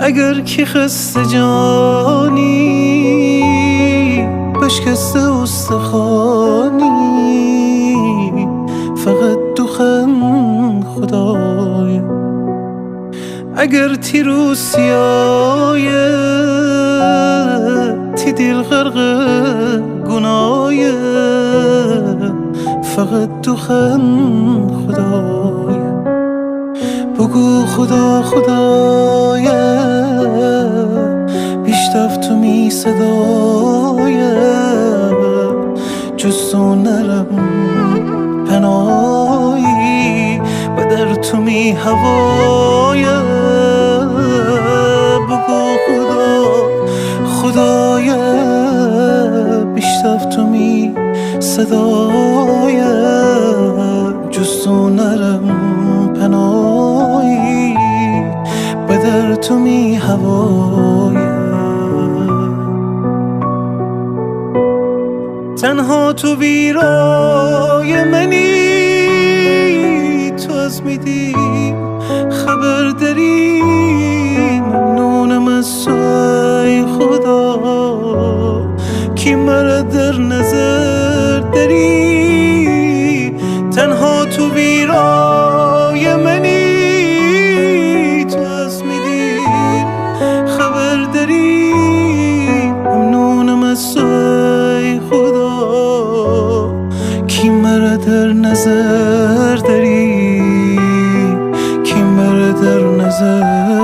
اگر کی خسته جانی بشکسته استخوانی فقط دوخان خدای. اگر تی رو سیای تی دل غرق گناه فقط دوخان خدای. بگو خدا خدای بیشتر تو می صدای جز تو نرم پناهی و در تو می هوای. بگو خدا خدای بیشتر تو می صدای جز تو نرم پناهی و در تو می هوای. تنها تو ویرای منی تو از میدی خبر داری ممنونم از تو ای خدا کی مرا در نظر داری. تنها تو ویرای منی تو از میدی خبر داری ممنونم از تو ای خدا کی مرا در نظر داری کی مرا در نظر